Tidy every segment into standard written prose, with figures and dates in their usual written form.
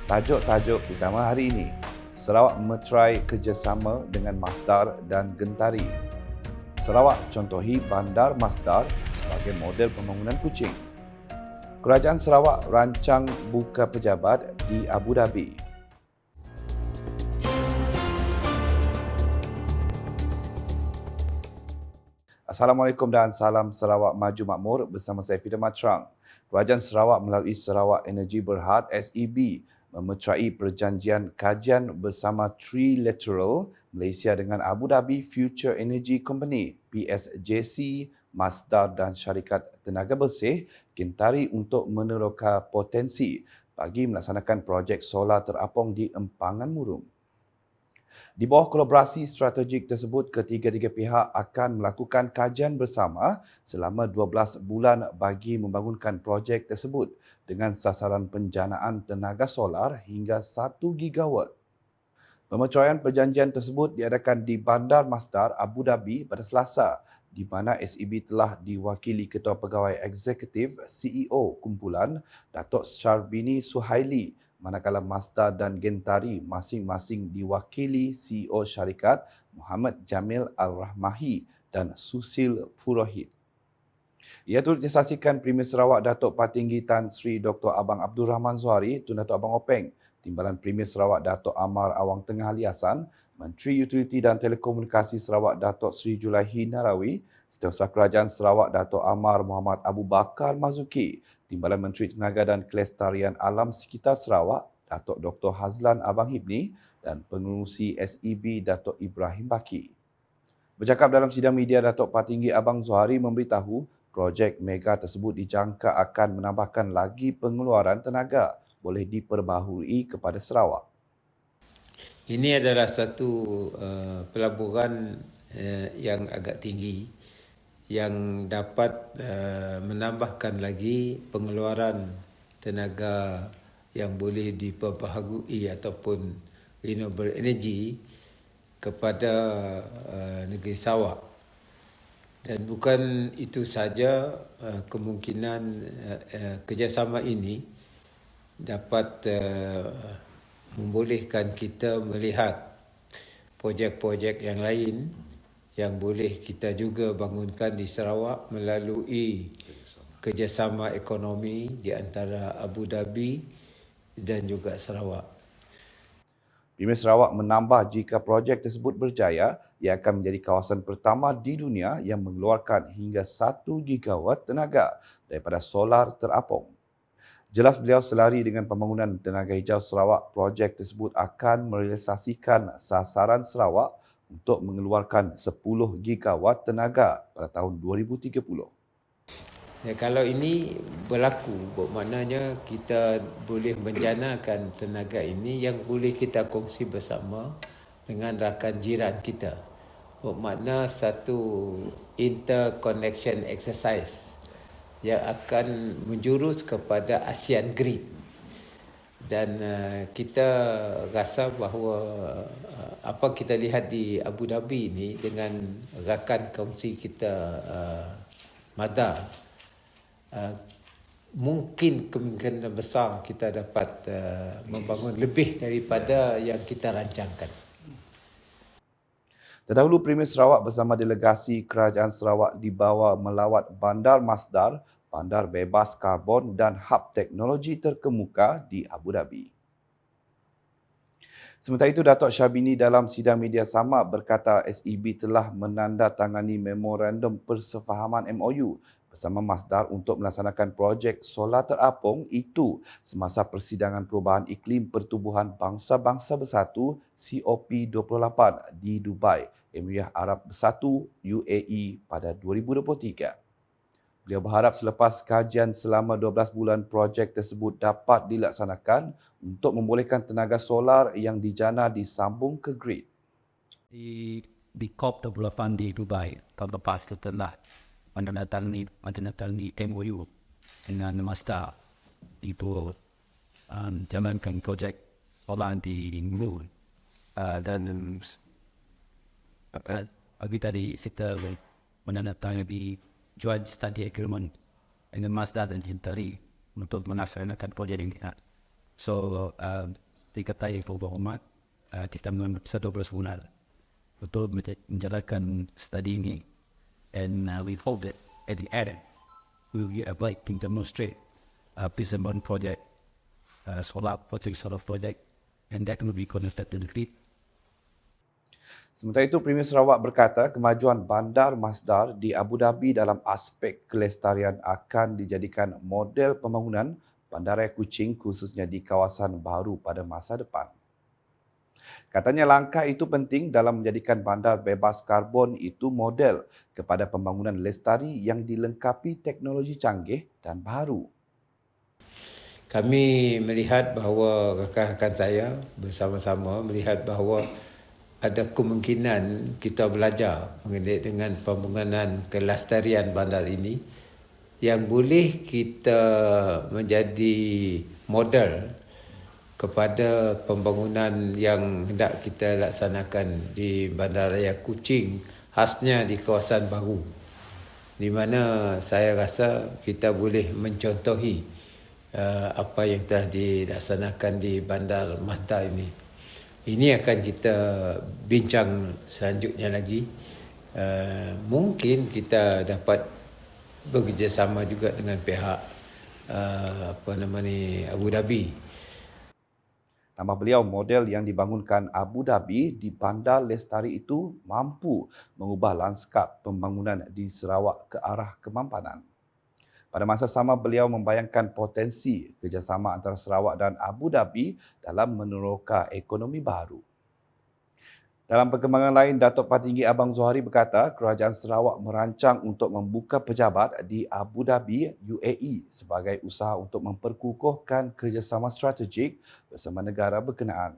Tajuk-tajuk utama hari ini. Sarawak memeterai kerjasama dengan Masdar dan Gentari. Sarawak contohi Bandar Masdar sebagai model pembangunan Kuching. Kerajaan Sarawak rancang buka pejabat di Abu Dhabi. Assalamualaikum dan salam Sarawak Maju Makmur bersama saya Fida Matrang. Kerajaan Sarawak melalui Sarawak Energy Berhad SEB memeterai perjanjian kajian bersama Trilateral Malaysia dengan Abu Dhabi Future Energy Company PSJC, Masdar dan syarikat tenaga bersih Gentari untuk meneroka potensi bagi melaksanakan projek solar terapung di Empangan Murum. Di bawah kolaborasi strategik tersebut, ketiga-tiga pihak akan melakukan kajian bersama selama 12 bulan bagi membangunkan projek tersebut dengan sasaran penjanaan tenaga solar hingga 1 gigawatt. Pemeteraian perjanjian tersebut diadakan di Bandar Masdar, Abu Dhabi pada Selasa, di mana SEB telah diwakili Ketua Pegawai Eksekutif CEO kumpulan Datuk Syarbini Suhaili, manakala Masdar dan Gentari masing-masing diwakili CEO syarikat Muhammad Jamil Al-Rahmahi dan Susil Purohit. Ia turut disaksikan Premier Sarawak Datuk Patinggi Tan Sri Dr. Abang Abdul Rahman Zuhari, Tun Datuk Abang Openg, Timbalan Premier Sarawak Datuk Amar Awang Tengah Ali Hassan, Menteri Utiliti dan Telekomunikasi Sarawak Datuk Sri Julaihi Narawi, Setiausaha Kerajaan Sarawak Datuk Amar Muhammad Abu Bakar Mazuki, Timbalan Menteri Tenaga dan Kelestarian Alam Sekitar Sarawak Datuk Dr. Hazlan Abang Hibni dan Pengerusi SEB Datuk Ibrahim Baki. Bercakap dalam sidang media, Datuk Patinggi Abang Zuhari memberitahu projek mega tersebut dijangka akan menambahkan lagi pengeluaran tenaga boleh diperbaharui kepada Sarawak. Ini adalah satu pelaburan yang agak tinggi yang dapat menambahkan lagi pengeluaran tenaga yang boleh diperbaharui ataupun renewable energy kepada negeri Sarawak. Dan bukan itu saja, kemungkinan kerjasama ini dapat membolehkan kita melihat projek-projek yang lain yang boleh kita juga bangunkan di Sarawak melalui kerjasama ekonomi di antara Abu Dhabi dan juga Sarawak. Premier Sarawak menambah jika projek tersebut berjaya, ia akan menjadi kawasan pertama di dunia yang mengeluarkan hingga 1 gigawatt tenaga daripada solar terapung. Jelas beliau selari dengan pembangunan tenaga hijau Sarawak, projek tersebut akan merealisasikan sasaran Sarawak untuk mengeluarkan 10 gigawatt tenaga pada tahun 2030. Ya, kalau ini berlaku, bermaknanya kita boleh menjanakan tenaga ini yang boleh kita kongsi bersama dengan rakan jiran kita. Bermakna satu interconnection exercise yang akan menjurus kepada ASEAN Grid. Dan kita rasa bahawa apa kita lihat di Abu Dhabi ini dengan rakan kongsi kita Madar, mungkin kemungkinan besar kita dapat membangun lebih daripada yang kita rancangkan. Terdahulu, Premier Sarawak bersama delegasi Kerajaan Sarawak dibawa melawat Bandar Masdar, bandar bebas karbon dan hub teknologi terkemuka di Abu Dhabi. Sementara itu, Datuk Syarbini dalam sidang media sama berkata SEB telah menandatangani memorandum persefahaman MOU bersama Masdar untuk melaksanakan projek solar terapung itu semasa persidangan perubahan iklim pertubuhan Bangsa-Bangsa Bersatu COP28 di Dubai, Emirat Arab Bersatu UAE pada 2023. Beliau berharap selepas kajian selama 12 bulan, projek tersebut dapat dilaksanakan untuk membolehkan tenaga solar yang dijana disambung ke grid. Di COP28 di Dubai tahun lepas telah menandatangani MOU dengan Masdar itu jalankan projek solar di Murum dan pagi tadi kita menandatangani joint study agreement dengan Masdar dan Gentari untuk melaksanakan projek ini. So, 3 tahun berhormat, kita bisa 12 bulan betul menjalankan studi ini. And we hope that at the end, we will get a baik to demonstrate Pisambon project, solar project, and that will be connected to the grid. Sementara itu, Premier Sarawak berkata kemajuan Bandar Masdar di Abu Dhabi dalam aspek kelestarian akan dijadikan model pembangunan bandaraya Kuching khususnya di kawasan baru pada masa depan. Katanya langkah itu penting dalam menjadikan bandar bebas karbon itu model kepada pembangunan lestari yang dilengkapi teknologi canggih dan baru. Kami melihat bahawa rakan-rakan saya bersama-sama melihat bahawa ada kemungkinan kita belajar mengenai dengan pembangunan kelestarian bandar ini yang boleh kita menjadi model kepada pembangunan yang hendak kita laksanakan di Bandaraya Kuching, khasnya di kawasan baru, di mana saya rasa kita boleh mencontohi apa yang telah dilaksanakan di Bandar Masdar ini. Ini akan kita bincang selanjutnya lagi. Mungkin kita dapat bekerjasama juga dengan pihak Abu Dhabi. Tambah beliau, model yang dibangunkan Abu Dhabi di Bandar Lestari itu mampu mengubah lanskap pembangunan di Sarawak ke arah kemampanan. Pada masa sama, beliau membayangkan potensi kerjasama antara Sarawak dan Abu Dhabi dalam meneroka ekonomi baru. Dalam perkembangan lain, Datuk Patinggi Abang Zohari berkata Kerajaan Sarawak merancang untuk membuka pejabat di Abu Dhabi, UAE sebagai usaha untuk memperkukuhkan kerjasama strategik bersama negara berkenaan.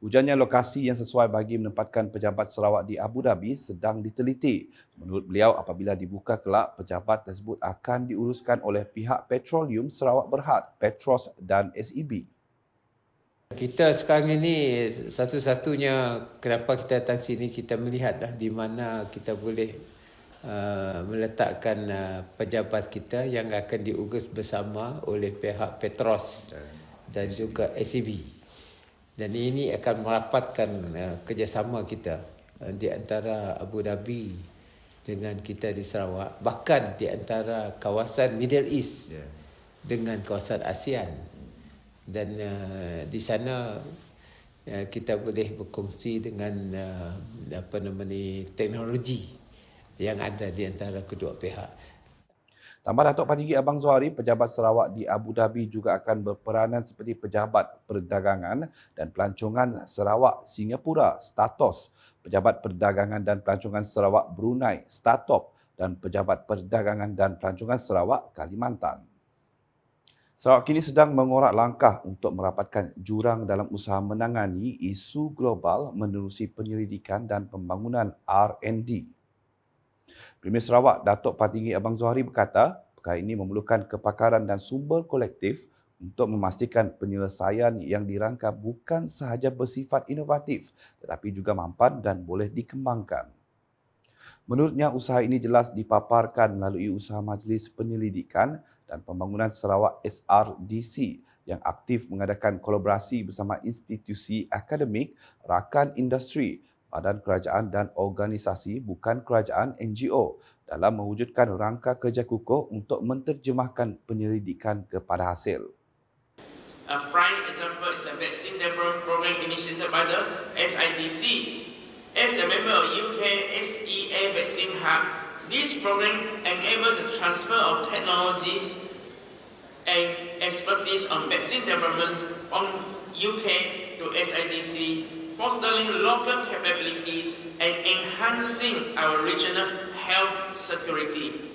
Ujarnya lokasi yang sesuai bagi menempatkan pejabat Sarawak di Abu Dhabi sedang diteliti. Menurut beliau, apabila dibuka kelak, pejabat tersebut akan diuruskan oleh pihak Petroleum Sarawak Berhad, Petros dan SEB. Kita sekarang ini satu-satunya kenapa kita datang sini, kita melihat di mana kita boleh meletakkan pejabat kita yang akan diurus bersama oleh pihak Petros dan juga SEB. Dan ini akan merapatkan kerjasama kita di antara Abu Dhabi dengan kita di Sarawak, bahkan di antara kawasan Middle East dengan kawasan ASEAN. Dan di sana kita boleh berkongsi dengan teknologi yang ada di antara kedua pihak. Tambah Datuk Patinggi Abang Zohari, pejabat Sarawak di Abu Dhabi juga akan berperanan seperti pejabat perdagangan dan pelancongan Sarawak Singapura, Statos, pejabat perdagangan dan pelancongan Sarawak Brunei, Statop, dan pejabat perdagangan dan pelancongan Sarawak Kalimantan. Sarawak kini sedang mengorak langkah untuk merapatkan jurang dalam usaha menangani isu global menerusi penyelidikan dan pembangunan R&D. Premier Sarawak, Datuk Patinggi Abang Zohari berkata, perkara ini memerlukan kepakaran dan sumber kolektif untuk memastikan penyelesaian yang dirangka bukan sahaja bersifat inovatif tetapi juga mampan dan boleh dikembangkan. Menurutnya, usaha ini jelas dipaparkan melalui usaha Majlis Penyelidikan dan Pembangunan Sarawak SRDC yang aktif mengadakan kolaborasi bersama institusi akademik, rakan industri, badan kerajaan dan organisasi bukan kerajaan NGO dalam mewujudkan rangka kerja kukuh untuk menterjemahkan penyelidikan kepada hasil. A prime example is the vaccine development program initiated by the SIDC. As a member of UK SEA Vaccine Hub, this program enables the transfer of technologies and expertise on vaccine development from UK to SIDC, fostering local capabilities and enhancing our regional health security.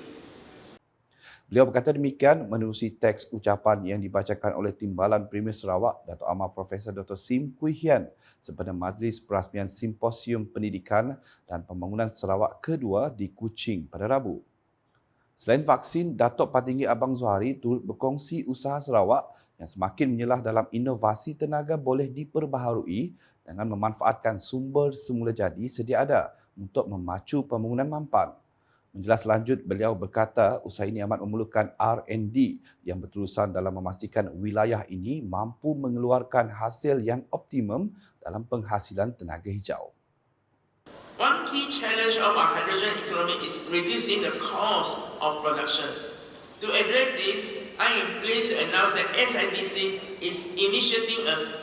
Beliau berkata demikian menerusi teks ucapan yang dibacakan oleh Timbalan Premier Sarawak, Datuk Amar Profesor Dr. Sim Kui Hian sempena Majlis Perasmian Simposium Pendidikan dan Pembangunan Sarawak kedua di Kuching pada Rabu. Selain vaksin, Datuk Patinggi Abang Zohari turut berkongsi usaha Sarawak yang semakin menyelah dalam inovasi tenaga boleh diperbaharui dengan memanfaatkan sumber semula jadi sedia ada untuk memacu pembangunan mampan. Menjelas lanjut, beliau berkata usaha ini amat memerlukan R&D yang berterusan dalam memastikan wilayah ini mampu mengeluarkan hasil yang optimum dalam penghasilan tenaga hijau. One key challenge of our hydrogen economy is reducing the cost of production. To address this, I am pleased to announce that SIDC is initiating a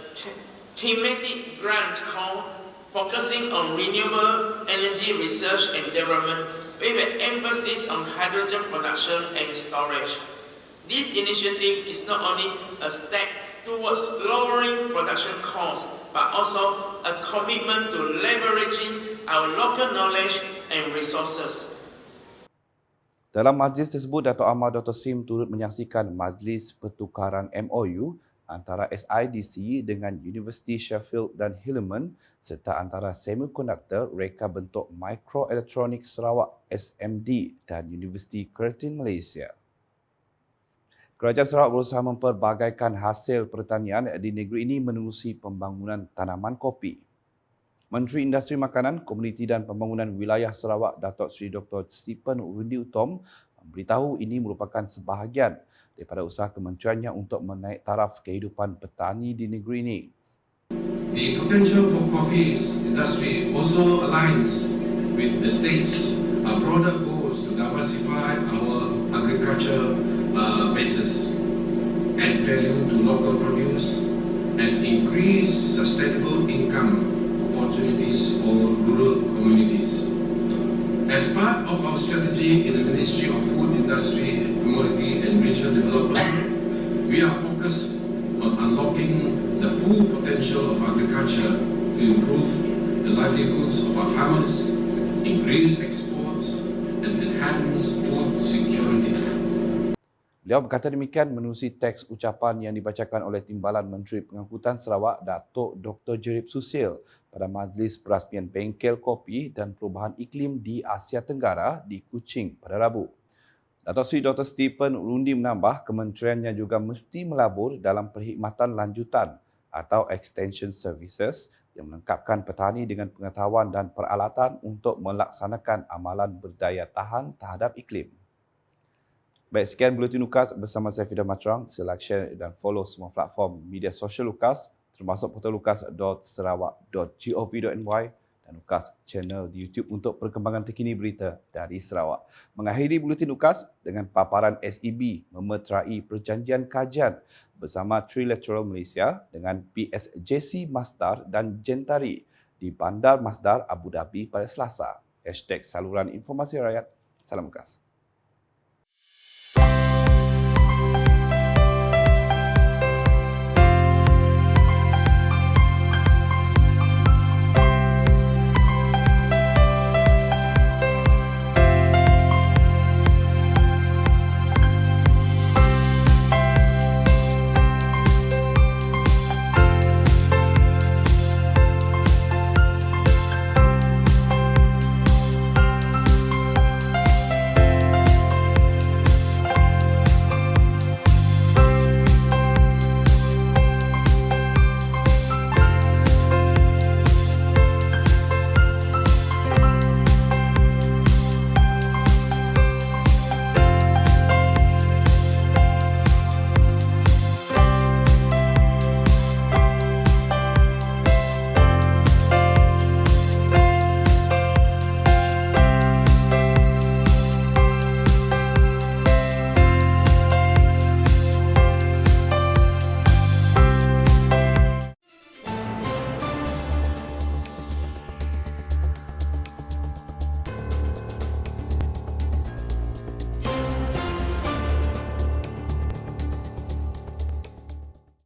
thematic grant called Focusing on Renewable Energy Research and Development with an emphasis on hydrogen production and storage. This initiative is not only a step towards lowering production costs, but also a commitment to leveraging our local knowledge and resources. Dalam majlis tersebut, Dato' Amar Dr. Sim turut menyaksikan majlis pertukaran MOU antara SIDC dengan Universiti Sheffield dan Hillman serta antara Semiconductor Reka Bentuk Microelektronik Sarawak SMD dan Universiti Curtin Malaysia. Kerajaan Sarawak berusaha memperbagaikan hasil pertanian di negeri ini menerusi pembangunan tanaman kopi. Menteri Industri Makanan, Komuniti dan Pembangunan Wilayah Sarawak, Datuk Seri Dr. Stephen Rundi Utom, memberitahu ini merupakan sebahagian daripada usaha kementeriannya untuk menaik taraf kehidupan petani di negeri ini. The potential for coffee industry also aligns with the state's broader goals to diversify our agriculture basis, add value to local produce, and increase sustainable income opportunities for rural communities. As part of our strategy in the Ministry of Food, Industry, Commodity and Regional Development, we are focused on unlocking the full potential of agriculture to improve the livelihoods of our farmers, increase exports and enhance food security. Beliau berkata demikian menerusi teks ucapan yang dibacakan oleh Timbalan Menteri Pengangkutan Sarawak, Datuk Dr. Jerip Susil pada Majlis Perasmian Bengkel Kopi dan Perubahan Iklim di Asia Tenggara di Kuching pada Rabu. Datuk Seri Dr. Stephen Rundi menambah kementeriannya juga mesti melabur dalam perkhidmatan lanjutan atau extension services yang melengkapkan petani dengan pengetahuan dan peralatan untuk melaksanakan amalan berdaya tahan terhadap iklim. Baik, sekian Buletin Lukas bersama saya Fidah Matrang. Sila share dan follow semua platform media sosial Lukas termasuk portal lukas.sarawak.gov.my dan Lukas channel di YouTube untuk perkembangan terkini berita dari Sarawak. Mengakhiri Buletin Lukas dengan paparan SEB memeterai perjanjian kajian bersama Trilateral Malaysia dengan PSJC Masdar dan Gentari di Bandar Masdar Abu Dhabi pada Selasa. #Saluran Informasi Rakyat. Salam Lukas.